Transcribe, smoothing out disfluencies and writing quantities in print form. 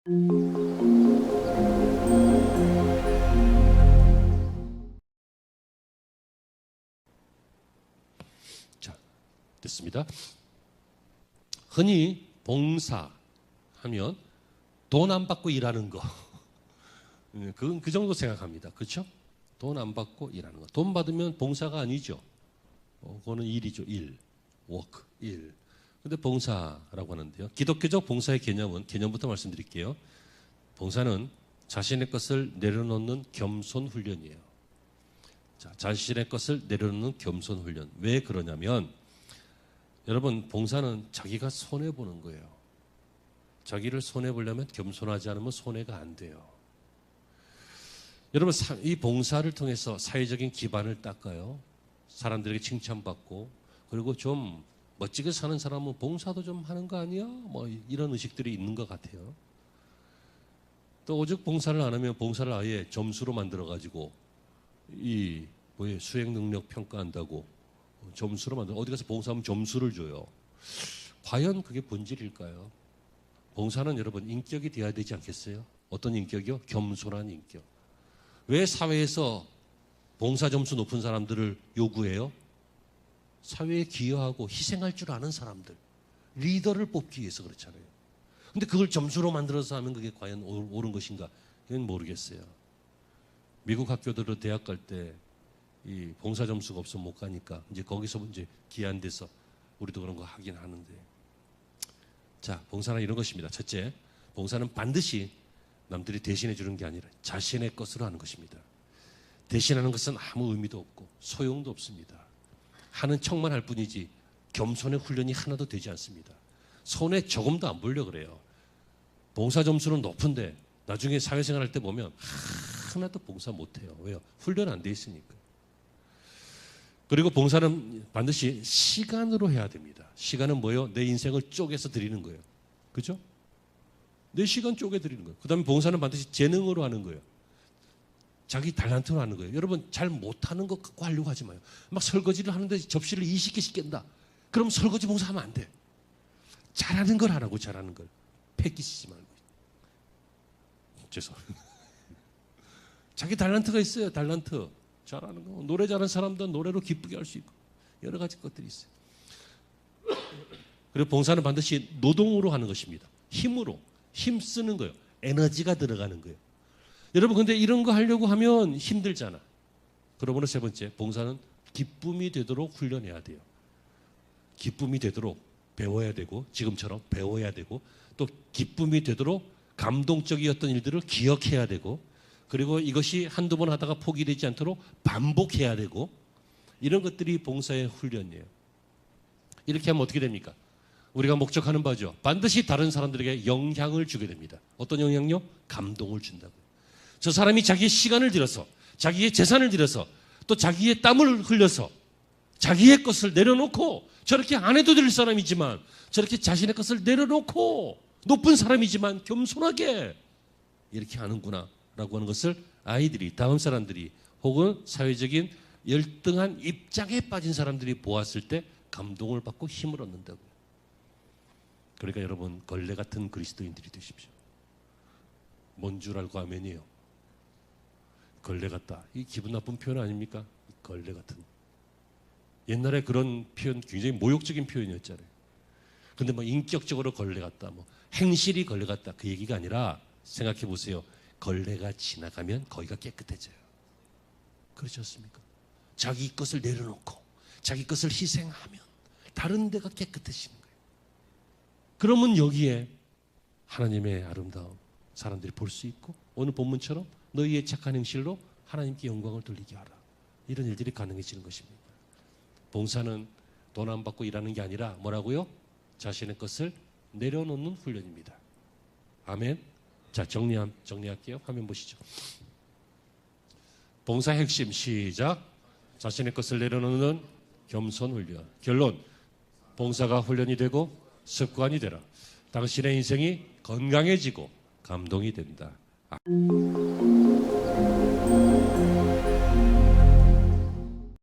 자, 됐습니다. 흔히 봉사 하면 돈 안 받고 일하는 거. 그건 그 정도 생각합니다. 그렇죠? 돈 안 받고 일하는 거. 돈 받으면 봉사가 아니죠. 그거는 일이죠. 일. 워크. 일. 근데 봉사라고 하는데요. 기독교적 봉사의 개념부터 말씀드릴게요. 봉사는 자신의 것을 내려놓는 겸손 훈련이에요. 자, 자신의 것을 내려놓는 겸손 훈련. 왜 그러냐면 여러분, 봉사는 자기가 손해보는 거예요. 자기를 손해보려면 겸손하지 않으면 손해가 안 돼요. 여러분, 이 봉사를 통해서 사회적인 기반을 닦아요. 사람들에게 칭찬받고, 그리고 좀 멋지게 사는 사람은 봉사도 좀 하는 거 아니야? 뭐 이런 의식들이 있는 것 같아요. 또 오직 봉사를 안 하면 봉사를 아예 점수로 만들어가지고 수행 능력 평가한다고 점수로 만들어, 어디 가서 봉사하면 점수를 줘요. 과연 그게 본질일까요? 봉사는 여러분 인격이 되어야 되지 않겠어요? 어떤 인격이요? 겸손한 인격. 왜 사회에서 봉사 점수 높은 사람들을 요구해요? 사회에 기여하고 희생할 줄 아는 사람들, 리더를 뽑기 위해서 그렇잖아요. 근데 그걸 점수로 만들어서 하면 그게 과연 옳은 것인가? 이건 모르겠어요. 미국 학교들은 대학 갈 때 이 봉사 점수가 없으면 못 가니까 이제 거기서 이제 기한돼서 우리도 그런 거 하긴 하는데. 자, 봉사는 이런 것입니다. 첫째, 봉사는 반드시 남들이 대신해 주는 게 아니라 자신의 것으로 하는 것입니다. 대신하는 것은 아무 의미도 없고 소용도 없습니다. 하는 척만 할 뿐이지 겸손의 훈련이 하나도 되지 않습니다. 손에 조금도 안 보려고 그래요. 봉사 점수는 높은데 나중에 사회생활 할 때 보면 하나도 봉사 못해요. 왜요? 훈련 안 돼 있으니까. 그리고 봉사는 반드시 시간으로 해야 됩니다. 시간은 뭐예요? 내 인생을 쪼개서 드리는 거예요. 그죠? 내 시간 쪼개 드리는 거예요. 그 다음에 봉사는 반드시 재능으로 하는 거예요. 자기 달란트로 하는 거예요. 여러분, 잘 못하는 거 갖고 하려고 하지 마요. 막 설거지를 하는데 접시를 20개씩 깬다. 그럼 설거지 봉사하면 안 돼. 잘하는 걸 하라고, 잘하는 걸. 패기 쓰지 말고. 죄송합니다. 자기 달란트가 있어요. 달란트. 잘하는 거. 노래 잘하는 사람들은 노래로 기쁘게 할 수 있고 여러 가지 것들이 있어요. 그리고 봉사는 반드시 노동으로 하는 것입니다. 힘으로. 힘 쓰는 거예요. 에너지가 들어가는 거예요. 여러분, 근데 이런 거 하려고 하면 힘들잖아. 그러므로 세 번째, 봉사는 기쁨이 되도록 훈련해야 돼요. 기쁨이 되도록 배워야 되고, 지금처럼 배워야 되고, 또 기쁨이 되도록 감동적이었던 일들을 기억해야 되고, 그리고 이것이 한두 번 하다가 포기되지 않도록 반복해야 되고, 이런 것들이 봉사의 훈련이에요. 이렇게 하면 어떻게 됩니까? 우리가 목적하는 바죠. 반드시 다른 사람들에게 영향을 주게 됩니다. 어떤 영향요? 감동을 준다고요. 저 사람이 자기의 시간을 들여서, 자기의 재산을 들여서, 또 자기의 땀을 흘려서 자기의 것을 내려놓고, 저렇게 안 해도 될 사람이지만 저렇게 자신의 것을 내려놓고 높은 사람이지만 겸손하게 이렇게 하는구나 라고 하는 것을 아이들이, 다음 사람들이, 혹은 사회적인 열등한 입장에 빠진 사람들이 보았을 때 감동을 받고 힘을 얻는다고요. 그러니까 여러분, 걸레 같은 그리스도인들이 되십시오. 뭔 줄 알고 아멘이에요. 걸레 같다. 이 기분 나쁜 표현 아닙니까? 걸레 같은. 옛날에 그런 표현 굉장히 모욕적인 표현이었잖아요. 근데 뭐 인격적으로 걸레 같다, 뭐 행실이 걸레 같다, 그 얘기가 아니라 생각해 보세요. 걸레가 지나가면 거기가 깨끗해져요. 그렇지 않습니까? 자기 것을 내려놓고 자기 것을 희생하면 다른 데가 깨끗해지는 거예요. 그러면 여기에 하나님의 아름다움 사람들이 볼 수 있고, 오늘 본문처럼 너희의 착한 행실로 하나님께 영광을 돌리게 하라. 이런 일들이 가능해지는 것입니다. 봉사는 돈 안 받고 일하는 게 아니라 뭐라고요? 자신의 것을 내려놓는 훈련입니다. 아멘. 자, 정리할게요. 화면 보시죠. 봉사 핵심 시작. 자신의 것을 내려놓는 겸손 훈련. 결론, 봉사가 훈련이 되고 습관이 되라. 당신의 인생이 건강해지고 감동이 된다.